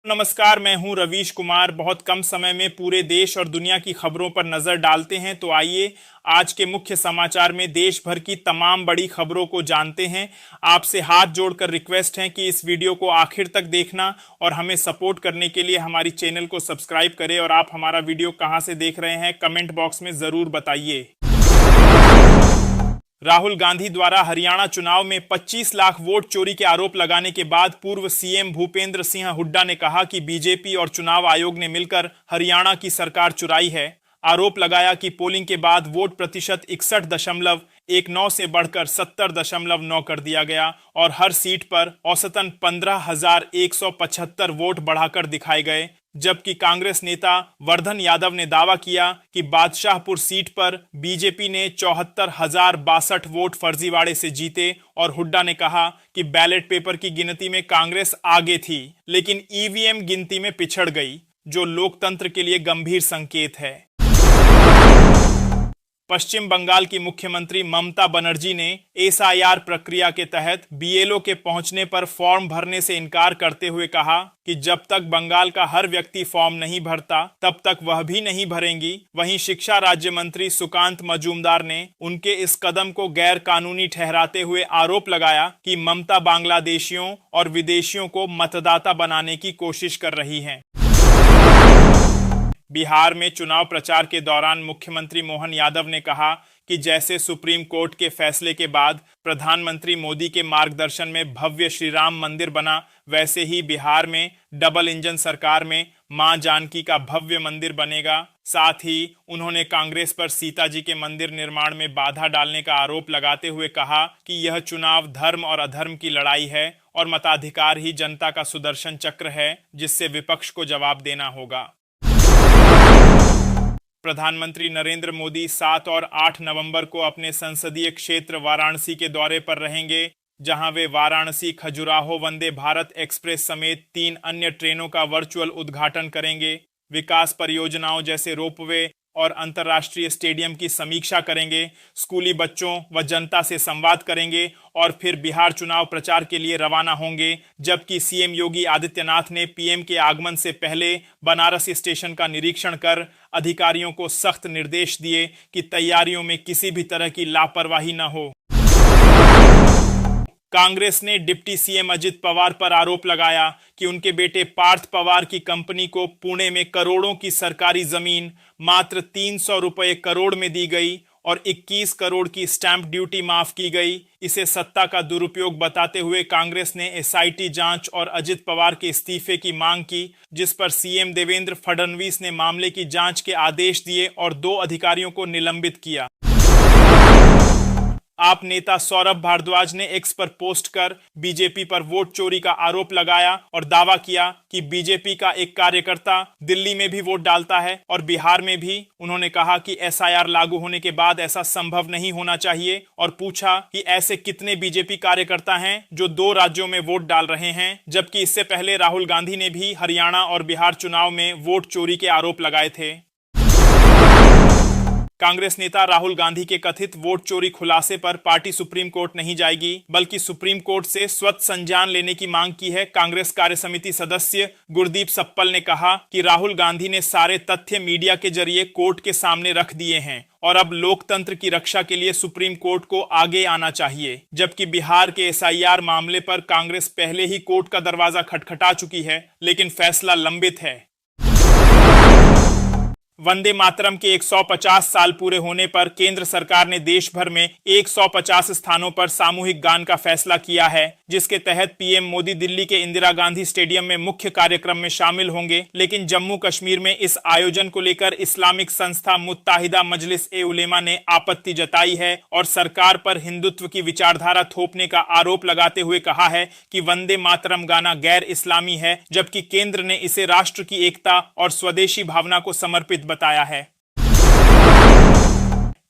नमस्कार, मैं हूं रवीश कुमार। बहुत कम समय में पूरे देश और दुनिया की खबरों पर नजर डालते हैं, तो आइए आज के मुख्य समाचार में देश भर की तमाम बड़ी खबरों को जानते हैं। आपसे हाथ जोड़कर रिक्वेस्ट है कि इस वीडियो को आखिर तक देखना और हमें सपोर्ट करने के लिए हमारी चैनल को सब्सक्राइब करें। और आप हमारा वीडियो कहां से देख रहे हैं, कमेंट बॉक्स में जरूर बताइए। राहुल गांधी द्वारा हरियाणा चुनाव में 25 लाख वोट चोरी के आरोप लगाने के बाद पूर्व सीएम भूपेंद्र सिंह हुड्डा ने कहा कि बीजेपी और चुनाव आयोग ने मिलकर हरियाणा की सरकार चुराई है। आरोप लगाया कि पोलिंग के बाद वोट प्रतिशत 61.19 से बढ़कर 70.9 कर दिया गया और हर सीट पर औसतन 15,175 वोट बढ़ाकर दिखाए गए। जबकि कांग्रेस नेता वर्धन यादव ने दावा किया कि बादशाहपुर सीट पर बीजेपी ने 74,062 वोट फर्जीवाड़े से जीते और हुड्डा ने कहा कि बैलेट पेपर की गिनती में कांग्रेस आगे थी, लेकिन ईवीएम गिनती में पिछड़ गई, जो लोकतंत्र के लिए गंभीर संकेत है। पश्चिम बंगाल की मुख्यमंत्री ममता बनर्जी ने एसआईआर प्रक्रिया के तहत बीएलओ के पहुंचने पर फॉर्म भरने से इनकार करते हुए कहा कि जब तक बंगाल का हर व्यक्ति फॉर्म नहीं भरता तब तक वह भी नहीं भरेंगी। वहीं शिक्षा राज्य मंत्री सुकांत मजूमदार ने उनके इस कदम को गैर कानूनी ठहराते हुए आरोप लगाया कि ममता बांग्लादेशियों और विदेशियों को मतदाता बनाने की कोशिश कर रही हैं। बिहार में चुनाव प्रचार के दौरान मुख्यमंत्री मोहन यादव ने कहा कि जैसे सुप्रीम कोर्ट के फैसले के बाद प्रधानमंत्री मोदी के मार्गदर्शन में भव्य श्री राम मंदिर बना, वैसे ही बिहार में डबल इंजन सरकार में मां जानकी का भव्य मंदिर बनेगा। साथ ही उन्होंने कांग्रेस पर सीता जी के मंदिर निर्माण में बाधा डालने का आरोप लगाते हुए कहा कि यह चुनाव धर्म और अधर्म की लड़ाई है और मताधिकार ही जनता का सुदर्शन चक्र है, जिससे विपक्ष को जवाब देना होगा। प्रधानमंत्री नरेंद्र मोदी 7 और 8 नवंबर को अपने संसदीय क्षेत्र वाराणसी के दौरे पर रहेंगे, जहां वे वाराणसी खजुराहो वंदे भारत एक्सप्रेस समेत 3 अन्य ट्रेनों का वर्चुअल उद्घाटन करेंगे। विकास परियोजनाओं जैसे रोपवे और अंतर्राष्ट्रीय स्टेडियम की समीक्षा करेंगे, स्कूली बच्चों व जनता से संवाद करेंगे और फिर बिहार चुनाव प्रचार के लिए रवाना होंगे। जबकि सीएम योगी आदित्यनाथ ने पीएम के आगमन से पहले बनारस स्टेशन का निरीक्षण कर अधिकारियों को सख्त निर्देश दिए कि तैयारियों में किसी भी तरह की लापरवाही न हो। कांग्रेस ने डिप्टी सीएम अजित पवार पर आरोप लगाया कि उनके बेटे पार्थ पवार की कंपनी को पुणे में करोड़ों की सरकारी जमीन मात्र 300 रुपए करोड़ में दी गई और 21 करोड़ की स्टैंप ड्यूटी माफ की गई। इसे सत्ता का दुरुपयोग बताते हुए कांग्रेस ने एसआईटी जांच और अजित पवार के इस्तीफे की मांग की, जिस पर सीएम देवेंद्र फडणवीस ने मामले की जांच के आदेश दिए और 2 अधिकारियों को निलंबित किया। आप नेता सौरभ भारद्वाज ने एक्स पर पोस्ट कर बीजेपी पर वोट चोरी का आरोप लगाया और दावा किया कि बीजेपी का एक कार्यकर्ता दिल्ली में भी वोट डालता है और बिहार में भी। उन्होंने कहा कि एसआईआर लागू होने के बाद ऐसा संभव नहीं होना चाहिए और पूछा कि ऐसे कितने बीजेपी कार्यकर्ता हैं जो 2 राज्यों में वोट डाल रहे हैं, जबकि इससे पहले राहुल गांधी ने भी हरियाणा और बिहार चुनाव में वोट चोरी के आरोप लगाए थे। कांग्रेस नेता राहुल गांधी के कथित वोट चोरी खुलासे पर पार्टी सुप्रीम कोर्ट नहीं जाएगी, बल्कि सुप्रीम कोर्ट से स्वतः संज्ञान लेने की मांग की है। कांग्रेस कार्य समिति सदस्य गुरदीप सप्पल ने कहा कि राहुल गांधी ने सारे तथ्य मीडिया के जरिए कोर्ट के सामने रख दिए हैं और अब लोकतंत्र की रक्षा के लिए सुप्रीम कोर्ट को आगे आना चाहिए। जबकि बिहार के एसआईआर मामले पर कांग्रेस पहले ही कोर्ट का दरवाजा खटखटा चुकी है, लेकिन फैसला लंबित है। वंदे मातरम के 150 साल पूरे होने पर केंद्र सरकार ने देश भर में 150 स्थानों पर सामूहिक गान का फैसला किया है, जिसके तहत पीएम मोदी दिल्ली के इंदिरा गांधी स्टेडियम में मुख्य कार्यक्रम में शामिल होंगे। लेकिन जम्मू कश्मीर में इस आयोजन को लेकर इस्लामिक संस्था मुत्ताहिदा मजलिस ए उलेमा ने आपत्ति जताई है और सरकार पर हिंदुत्व की विचारधारा थोपने का आरोप लगाते हुए कहा है कि वंदे मातरम गाना गैर इस्लामी है, जबकि केंद्र ने इसे राष्ट्र की एकता और स्वदेशी भावना को समर्पित बताया है।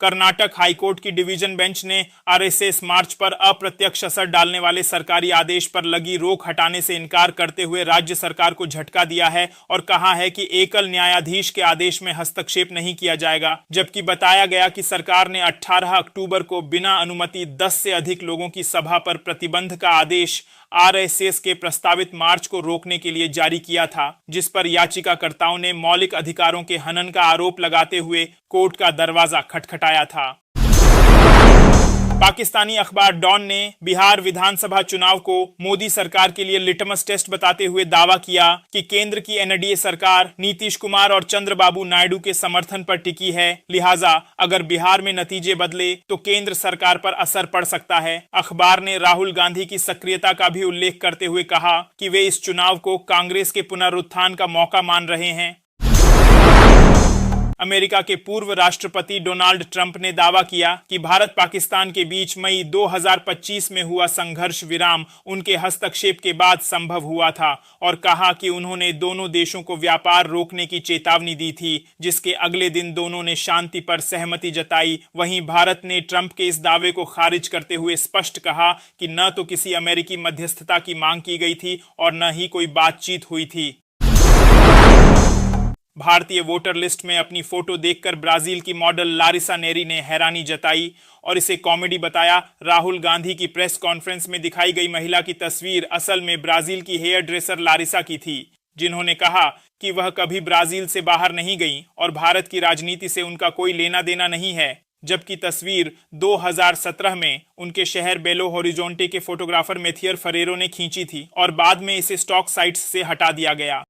कर्नाटक हाईकोर्ट की डिवीजन बेंच ने आरएसएस मार्च पर अप्रत्यक्ष असर डालने वाले सरकारी आदेश पर लगी रोक हटाने से इनकार करते हुए राज्य सरकार को झटका दिया है और कहा है कि एकल न्यायाधीश के आदेश में हस्तक्षेप नहीं किया जाएगा। जबकि बताया गया कि सरकार ने 18 अक्टूबर को बिना अनुमति 10 से अधिक लोगों की सभा पर प्रतिबंध का आदेश आरएसएस के प्रस्तावित मार्च को रोकने के लिए जारी किया था, जिस पर याचिकाकर्ताओं ने मौलिक अधिकारों के हनन का आरोप लगाते हुए कोर्ट का दरवाजा खटखटाया था। पाकिस्तानी अखबार डॉन ने बिहार विधानसभा चुनाव को मोदी सरकार के लिए लिटमस टेस्ट बताते हुए दावा किया कि केंद्र की एनडीए सरकार नीतीश कुमार और चंद्रबाबू नायडू के समर्थन पर टिकी है, लिहाजा अगर बिहार में नतीजे बदले तो केंद्र सरकार पर असर पड़ सकता है। अखबार ने राहुल गांधी की सक्रियता का भी उल्लेख करते हुए कहा कि वे इस चुनाव को कांग्रेस के पुनरुत्थान का मौका मान रहे हैं। अमेरिका के पूर्व राष्ट्रपति डोनाल्ड ट्रंप ने दावा किया कि भारत पाकिस्तान के बीच मई 2025 में हुआ संघर्ष विराम उनके हस्तक्षेप के बाद संभव हुआ था और कहा कि उन्होंने दोनों देशों को व्यापार रोकने की चेतावनी दी थी, जिसके अगले दिन दोनों ने शांति पर सहमति जताई। वहीं भारत ने ट्रंप के इस दावे को खारिज करते हुए स्पष्ट कहा कि न तो किसी अमेरिकी मध्यस्थता की मांग की गई थी और न ही कोई बातचीत हुई थी। भारतीय वोटर लिस्ट में अपनी फोटो देखकर ब्राजील की मॉडल लारिसा नेरी ने हैरानी जताई और इसे कॉमेडी बताया। राहुल गांधी की प्रेस कॉन्फ्रेंस में दिखाई गई महिला की तस्वीर असल में ब्राजील की हेयर ड्रेसर लारिसा की थी, जिन्होंने कहा कि वह कभी ब्राजील से बाहर नहीं गई और भारत की राजनीति से उनका कोई लेना देना नहीं है, जबकि तस्वीर 2017 में उनके शहर बेलो होरिजोंटे के फोटोग्राफर मेथियर फरेरो ने खींची थी और बाद में इसे स्टॉक साइट्स से हटा दिया गया।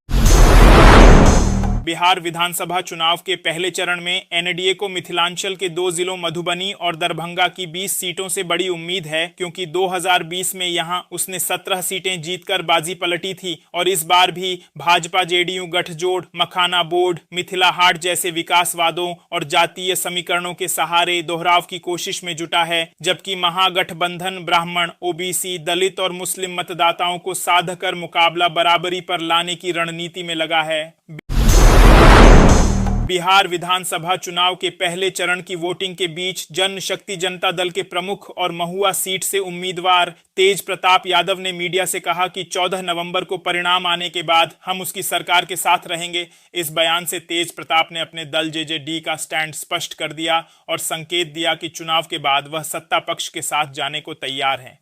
बिहार विधानसभा चुनाव के पहले चरण में एनडीए को मिथिलांचल के 2 जिलों मधुबनी और दरभंगा की 20 सीटों से बड़ी उम्मीद है, क्योंकि 2020 में यहां उसने 17 सीटें जीतकर बाजी पलटी थी और इस बार भी भाजपा जेडीयू गठजोड़ मखाना बोर्ड, मिथिला हाट जैसे विकासवादों और जातीय समीकरणों के सहारे दोहराव की कोशिश में जुटा है, जबकि महागठबंधन ब्राह्मण, ओबीसी, दलित और मुस्लिम मतदाताओं को साध कर मुकाबला बराबरी पर लाने की रणनीति में लगा है। बिहार विधानसभा चुनाव के पहले चरण की वोटिंग के बीच जनशक्ति जनता दल के प्रमुख और महुआ सीट से उम्मीदवार तेज प्रताप यादव ने मीडिया से कहा कि 14 नवंबर को परिणाम आने के बाद हम उसकी सरकार के साथ रहेंगे। इस बयान से तेज प्रताप ने अपने दल जेजेडी का स्टैंड स्पष्ट कर दिया और संकेत दिया कि चुनाव के बाद वह सत्ता पक्ष के साथ जाने को तैयार हैं।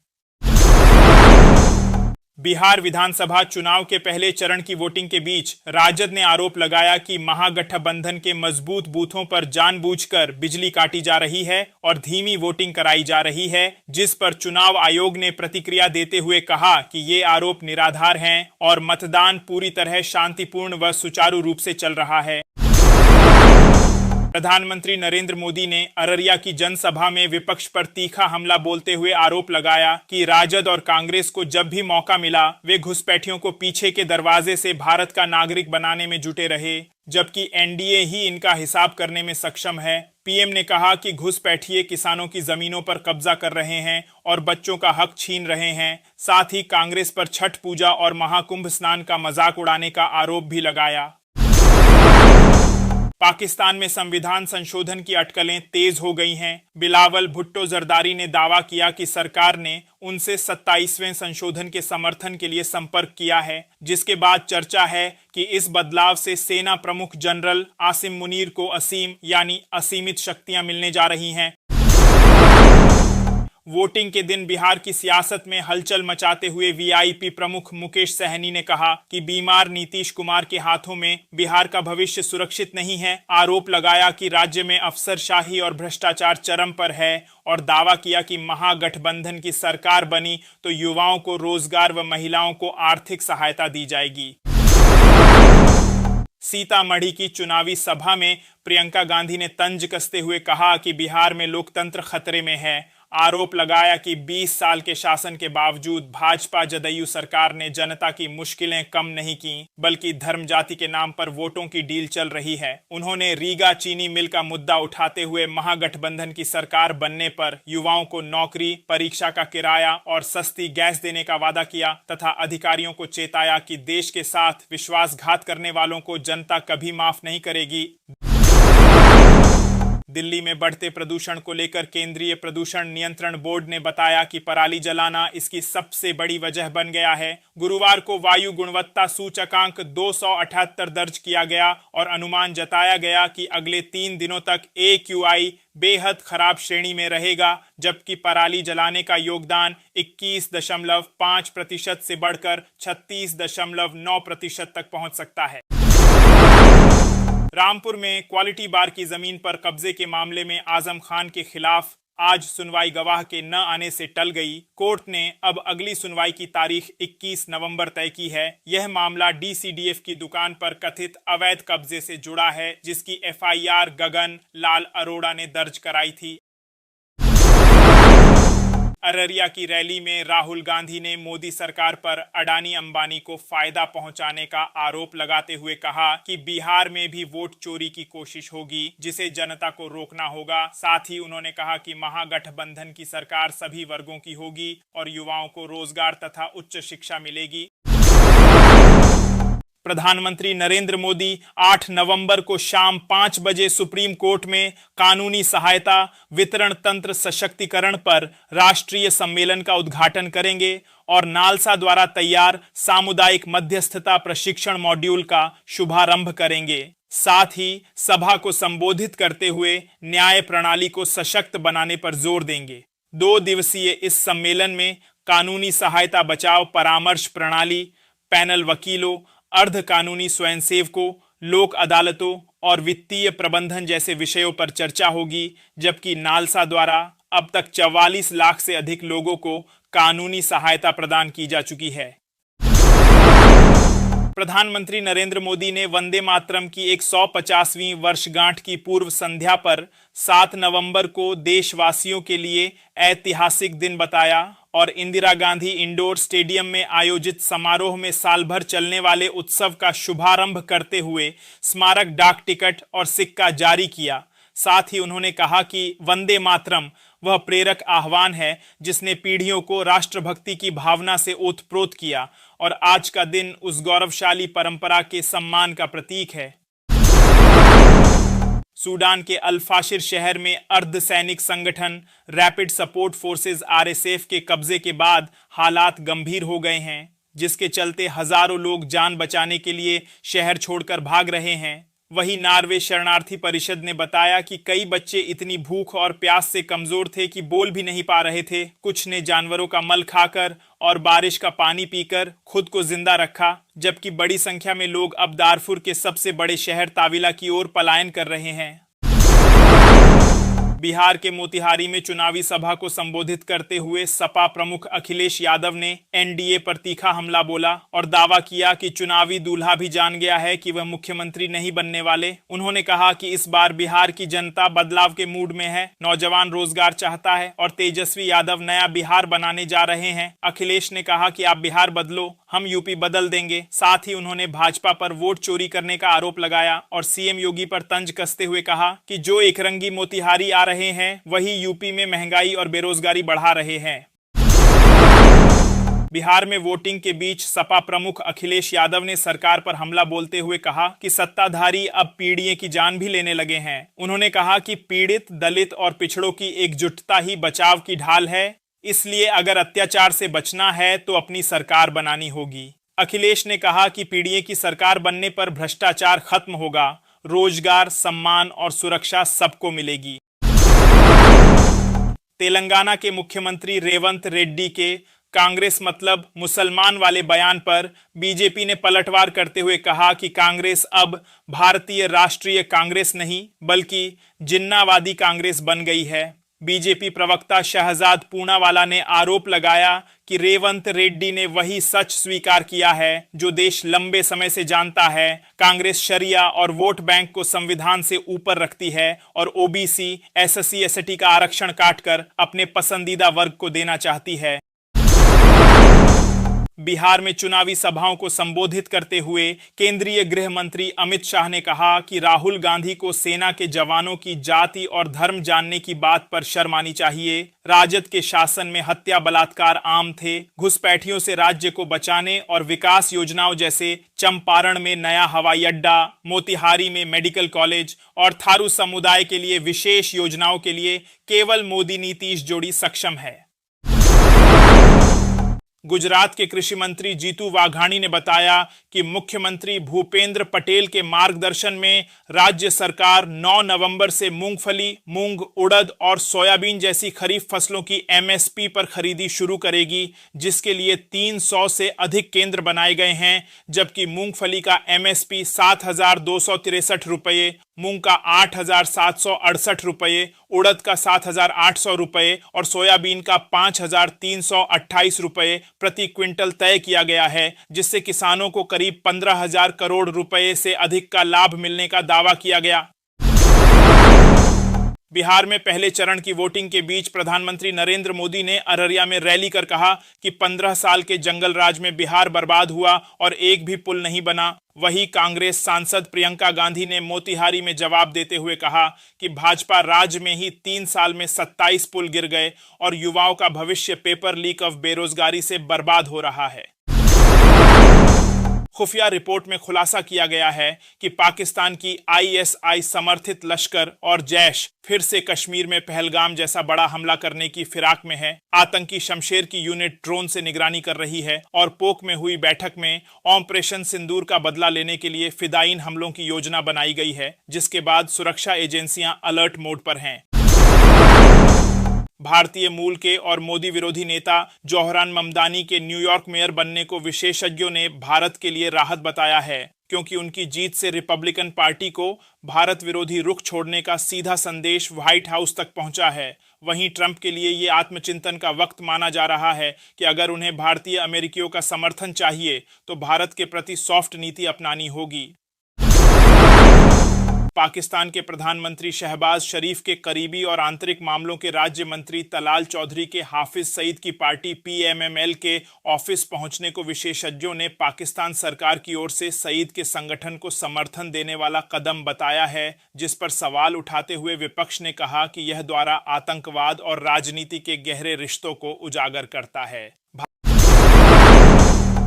बिहार विधानसभा चुनाव के पहले चरण की वोटिंग के बीच राजद ने आरोप लगाया कि महागठबंधन के मजबूत बूथों पर जानबूझकर बिजली काटी जा रही है और धीमी वोटिंग कराई जा रही है, जिस पर चुनाव आयोग ने प्रतिक्रिया देते हुए कहा कि ये आरोप निराधार हैं और मतदान पूरी तरह शांतिपूर्ण व सुचारू रूप से चल रहा है। प्रधानमंत्री नरेंद्र मोदी ने अररिया की जनसभा में विपक्ष पर तीखा हमला बोलते हुए आरोप लगाया कि राजद और कांग्रेस को जब भी मौका मिला वे घुसपैठियों को पीछे के दरवाजे से भारत का नागरिक बनाने में जुटे रहे, जबकि एनडीए ही इनका हिसाब करने में सक्षम है। पीएम ने कहा कि घुसपैठिए किसानों की जमीनों पर कब्जा कर रहे हैं और बच्चों का हक छीन रहे हैं। साथ ही कांग्रेस पर छठ पूजा और महाकुंभ स्नान का मजाक उड़ाने का आरोप भी लगाया। पाकिस्तान में संविधान संशोधन की अटकलें तेज हो गई हैं। बिलावल भुट्टो जरदारी ने दावा किया कि सरकार ने उनसे 27वें संशोधन के समर्थन के लिए संपर्क किया है, जिसके बाद चर्चा है कि इस बदलाव से सेना प्रमुख जनरल आसिम मुनीर को असीम यानी असीमित शक्तियां मिलने जा रही हैं। वोटिंग के दिन बिहार की सियासत में हलचल मचाते हुए वीआईपी प्रमुख मुकेश सहनी ने कहा कि बीमार नीतीश कुमार के हाथों में बिहार का भविष्य सुरक्षित नहीं है। आरोप लगाया कि राज्य में अफसरशाही और भ्रष्टाचार चरम पर है और दावा किया कि महागठबंधन की सरकार बनी तो युवाओं को रोजगार व महिलाओं को आर्थिक सहायता दी जाएगी। सीतामढ़ी की चुनावी सभा में प्रियंका गांधी ने तंज कसते हुए कहा कि बिहार में लोकतंत्र खतरे में है। आरोप लगाया कि 20 साल के शासन के बावजूद भाजपा जदयू सरकार ने जनता की मुश्किलें कम नहीं की, बल्कि धर्म जाति के नाम पर वोटों की डील चल रही है। उन्होंने रीगा चीनी मिल का मुद्दा उठाते हुए महागठबंधन की सरकार बनने पर युवाओं को नौकरी, परीक्षा का किराया और सस्ती गैस देने का वादा किया तथा अधिकारियों को चेताया कि देश के साथ विश्वासघात करने वालों को जनता कभी माफ नहीं करेगी। दिल्ली में बढ़ते प्रदूषण को लेकर केंद्रीय प्रदूषण नियंत्रण बोर्ड ने बताया कि पराली जलाना इसकी सबसे बड़ी वजह बन गया है। गुरुवार को वायु गुणवत्ता सूचकांक 278 दर्ज किया गया और अनुमान जताया गया कि अगले 3 दिनों तक AQI बेहद खराब श्रेणी में रहेगा, जबकि पराली जलाने का योगदान 21.5% से बढ़कर 36.9% तक पहुंच सकता है। रामपुर में क्वालिटी बार की जमीन पर कब्जे के मामले में आजम खान के खिलाफ आज सुनवाई गवाह के न आने से टल गई। कोर्ट ने अब अगली सुनवाई की तारीख 21 नवंबर तय की है। यह मामला DCDF की दुकान पर कथित अवैध कब्जे से जुड़ा है, जिसकी FIR गगन लाल अरोड़ा ने दर्ज कराई थी। अररिया की रैली में राहुल गांधी ने मोदी सरकार पर अडानी अंबानी को फायदा पहुंचाने का आरोप लगाते हुए कहा कि बिहार में भी वोट चोरी की कोशिश होगी, जिसे जनता को रोकना होगा। साथ ही उन्होंने कहा कि महागठबंधन की सरकार सभी वर्गों की होगी और युवाओं को रोजगार तथा उच्च शिक्षा मिलेगी। प्रधानमंत्री नरेंद्र मोदी 8 नवंबर को शाम 5 बजे सुप्रीम कोर्ट में कानूनी सहायता वितरण तंत्र सशक्तिकरण पर राष्ट्रीय सम्मेलन का उद्घाटन करेंगे और नालसा द्वारा तैयार सामुदायिक मध्यस्थता प्रशिक्षण मॉड्यूल का शुभारंभ करेंगे। साथ ही सभा को संबोधित करते हुए न्याय प्रणाली को सशक्त बनाने पर जोर देंगे। 2 दिवसीय इस सम्मेलन में कानूनी सहायता बचाव परामर्श प्रणाली, पैनल वकीलों, अर्ध कानूनी स्वयंसेवकों, लोक अदालतों और वित्तीय प्रबंधन जैसे विषयों पर चर्चा होगी, जबकि नालसा द्वारा अब तक 44 लाख से अधिक लोगों को कानूनी सहायता प्रदान की जा चुकी है। प्रधानमंत्री नरेंद्र मोदी ने वंदे मातरम की 150वीं वर्षगांठ की पूर्व संध्या पर 7 नवंबर को देशवासियों के लिए ऐतिहासिक दिन बताया और इंदिरा गांधी इंडोर स्टेडियम में आयोजित समारोह में साल भर चलने वाले उत्सव का शुभारंभ करते हुए स्मारक डाक टिकट और सिक्का जारी किया। साथ ही उन्होंने कहा कि वंदे मातरम वह प्रेरक आह्वान है जिसने पीढ़ियों को राष्ट्रभक्ति की भावना से ओतप्रोत किया और आज का दिन उस गौरवशाली परंपरा के सम्मान का प्रतीक है। सूडान के अल-फाशिर शहर में अर्धसैनिक संगठन रैपिड सपोर्ट फोर्सेस RSF के कब्जे के बाद हालात गंभीर हो गए हैं, जिसके चलते हजारों लोग जान बचाने के लिए शहर छोड़कर भाग रहे हैं। वहीं नॉर्वे शरणार्थी परिषद ने बताया कि कई बच्चे इतनी भूख और प्यास से कमजोर थे कि बोल भी नहीं पा रहे थे। कुछ ने जानवरों का मल खाकर और बारिश का पानी पीकर खुद को जिंदा रखा, जबकि बड़ी संख्या में लोग अब दारफुर के सबसे बड़े शहर ताविला की ओर पलायन कर रहे हैं। बिहार के मोतिहारी में चुनावी सभा को संबोधित करते हुए सपा प्रमुख अखिलेश यादव ने NDA पर तीखा हमला बोला और दावा किया कि चुनावी दूल्हा भी जान गया है कि वह मुख्यमंत्री नहीं बनने वाले। उन्होंने कहा कि इस बार बिहार की जनता बदलाव के मूड में है, नौजवान रोजगार चाहता है और तेजस्वी यादव नया बिहार बनाने जा रहे हैं। अखिलेश ने कहा कि आप बिहार बदलो, हम यूपी बदल देंगे। साथ ही उन्होंने भाजपा पर वोट चोरी करने का आरोप लगाया और CM योगी पर तंज कसते हुए कहा कि जो एकरंगी मोतिहारी आ रहे हैं वही यूपी में महंगाई और बेरोजगारी बढ़ा रहे हैं। बिहार में वोटिंग के बीच सपा प्रमुख अखिलेश यादव ने सरकार पर हमला बोलते हुए कहा कि सत्ताधारी अब पीड़िए की जान भी लेने लगे हैं। उन्होंने कहा कि पीड़ित, दलित और पिछड़ों की एकजुटता ही बचाव की ढाल है, इसलिए अगर अत्याचार से बचना है तो अपनी सरकार बनानी होगी। अखिलेश ने कहा कि पीड़िए की सरकार बनने पर भ्रष्टाचार खत्म होगा, रोजगार, सम्मान और सुरक्षा सबको मिलेगी। तेलंगाना के मुख्यमंत्री रेवंत रेड्डी के कांग्रेस मतलब मुसलमान वाले बयान पर बीजेपी ने पलटवार करते हुए कहा कि कांग्रेस अब भारतीय राष्ट्रीय कांग्रेस नहीं बल्कि जिन्नावादी कांग्रेस बन गई है। बीजेपी प्रवक्ता शहजाद पूनावाला ने आरोप लगाया कि रेवंत रेड्डी ने वही सच स्वीकार किया है जो देश लंबे समय से जानता है। कांग्रेस शरिया और वोट बैंक को संविधान से ऊपर रखती है और OBC, SC, ST का आरक्षण काटकर अपने पसंदीदा वर्ग को देना चाहती है। बिहार में चुनावी सभाओं को संबोधित करते हुए केंद्रीय गृह मंत्री अमित शाह ने कहा कि राहुल गांधी को सेना के जवानों की जाति और धर्म जानने की बात पर शर्म आनी चाहिए। राजद के शासन में हत्या बलात्कार आम थे। घुसपैठियों से राज्य को बचाने और विकास योजनाओं जैसे चंपारण में नया हवाई अड्डा, मोतिहारी में मेडिकल कॉलेज और थारू समुदाय के लिए विशेष योजनाओं के लिए केवल मोदी नीतीश जोड़ी सक्षम है। गुजरात के कृषि मंत्री जीतू वाघाणी ने बताया कि मुख्यमंत्री भूपेंद्र पटेल के मार्गदर्शन में राज्य सरकार 9 नवंबर से मूंगफली, मूंग, उड़द और सोयाबीन जैसी खरीफ फसलों की एमएसपी पर खरीदी शुरू करेगी, जिसके लिए 300 से अधिक केंद्र बनाए गए हैं। जबकि मूंगफली का एमएसपी 7,263 रुपये, मूंग का 8,768 रुपये, उड़द का 7,800 रुपये और सोयाबीन का 5,328 रुपये प्रति क्विंटल तय किया गया है, जिससे किसानों को करीब 15,000 करोड़ रुपए से अधिक का लाभ मिलने का दावा किया गया। बिहार में पहले चरण की वोटिंग के बीच प्रधानमंत्री नरेंद्र मोदी ने अररिया में रैली कर कहा कि 15 साल के जंगल राज में बिहार बर्बाद हुआ और एक भी पुल नहीं बना। वहीं कांग्रेस सांसद प्रियंका गांधी ने मोतिहारी में जवाब देते हुए कहा कि भाजपा राज में ही 3 साल में 27 पुल गिर गए और युवाओं का भविष्य पेपर लीक ऑफ बेरोजगारी से बर्बाद हो रहा है। खुफिया रिपोर्ट में खुलासा किया गया है कि पाकिस्तान की आईएसआई समर्थित लश्कर और जैश फिर से कश्मीर में पहलगाम जैसा बड़ा हमला करने की फिराक में है। आतंकी शमशेर की यूनिट ड्रोन से निगरानी कर रही है और पोक में हुई बैठक में ऑपरेशन सिंदूर का बदला लेने के लिए फिदायीन हमलों की योजना बनाई गई है, जिसके बाद सुरक्षा एजेंसियां अलर्ट मोड पर हैं। भारतीय मूल के और मोदी विरोधी नेता जोहरान ममदानी के न्यूयॉर्क मेयर बनने को विशेषज्ञों ने भारत के लिए राहत बताया है, क्योंकि उनकी जीत से रिपब्लिकन पार्टी को भारत विरोधी रुख छोड़ने का सीधा संदेश व्हाइट हाउस तक पहुंचा है। वहीं ट्रंप के लिए ये आत्मचिंतन का वक्त माना जा रहा है कि अगर उन्हें भारतीय अमेरिकियों का समर्थन चाहिए तो भारत के प्रति सॉफ्ट नीति अपनानी होगी। पाकिस्तान के प्रधानमंत्री शहबाज शरीफ के करीबी और आंतरिक मामलों के राज्य मंत्री तलाल चौधरी के हाफिज सईद की पार्टी पीएमएमएल के ऑफिस पहुंचने को विशेषज्ञों ने पाकिस्तान सरकार की ओर से सईद के संगठन को समर्थन देने वाला कदम बताया है, जिस पर सवाल उठाते हुए विपक्ष ने कहा कि यह द्वारा आतंकवाद और राजनीति के गहरे रिश्तों को उजागर करता है।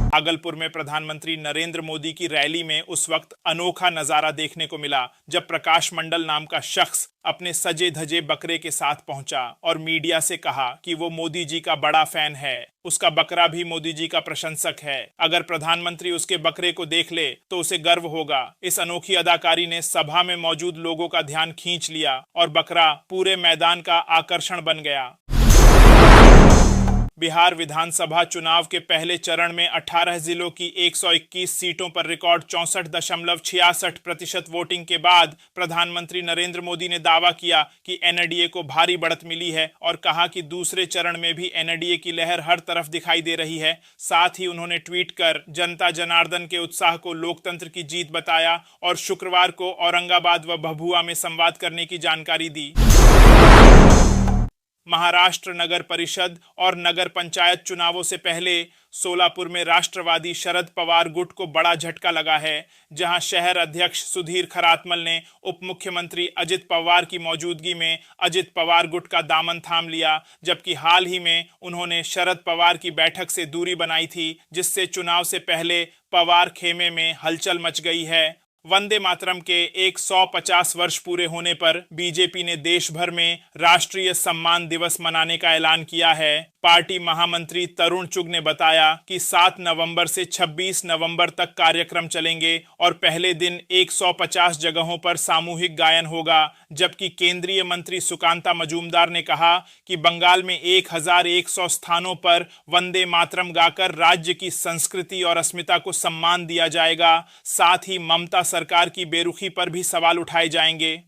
भागलपुर में प्रधानमंत्री नरेंद्र मोदी की रैली में उस वक्त अनोखा नजारा देखने को मिला जब प्रकाश मंडल नाम का शख्स अपने सजे धजे बकरे के साथ पहुंचा और मीडिया से कहा कि वो मोदी जी का बड़ा फैन है। उसका बकरा भी मोदी जी का प्रशंसक है। अगर प्रधानमंत्री उसके बकरे को देख ले तो उसे गर्व होगा। इस अनोखी अदाकारी ने सभा में मौजूद लोगों का ध्यान खींच लिया और बकरा पूरे मैदान का आकर्षण बन गया। बिहार विधानसभा चुनाव के पहले चरण में 18 जिलों की 121 सीटों पर रिकॉर्ड 64.66% वोटिंग के बाद प्रधानमंत्री नरेंद्र मोदी ने दावा किया कि एनडीए को भारी बढ़त मिली है और कहा कि दूसरे चरण में भी एनडीए की लहर हर तरफ दिखाई दे रही है। साथ ही उन्होंने ट्वीट कर जनता जनार्दन के उत्साह को लोकतंत्र की जीत बताया और शुक्रवार को औरंगाबाद व भभुआ में संवाद करने की जानकारी दी। महाराष्ट्र नगर परिषद और नगर पंचायत चुनावों से पहले सोलापुर में राष्ट्रवादी शरद पवार गुट को बड़ा झटका लगा है, जहां शहर अध्यक्ष सुधीर खरातमल ने उप मुख्यमंत्री अजित पवार की मौजूदगी में अजित पवार गुट का दामन थाम लिया, जबकि हाल ही में उन्होंने शरद पवार की बैठक से दूरी बनाई थी, जिससे चुनाव से पहले पवार खेमे में हलचल मच गई है। वंदे मातरम के 150 वर्ष पूरे होने पर बीजेपी ने देश भर में राष्ट्रीय सम्मान दिवस मनाने का ऐलान किया है। पार्टी महामंत्री तरुण चुग ने बताया कि 7 नवंबर से 26 नवंबर तक कार्यक्रम चलेंगे और पहले दिन 150 जगहों पर सामूहिक गायन होगा, जबकि केंद्रीय मंत्री सुकांता मजूमदार ने कहा कि बंगाल में 1100 स्थानों पर वंदे मातरम गाकर राज्य की संस्कृति और अस्मिता को सम्मान दिया जाएगा। साथ ही ममता सरकार की बेरुखी पर भी सवाल उठाए जाएंगे।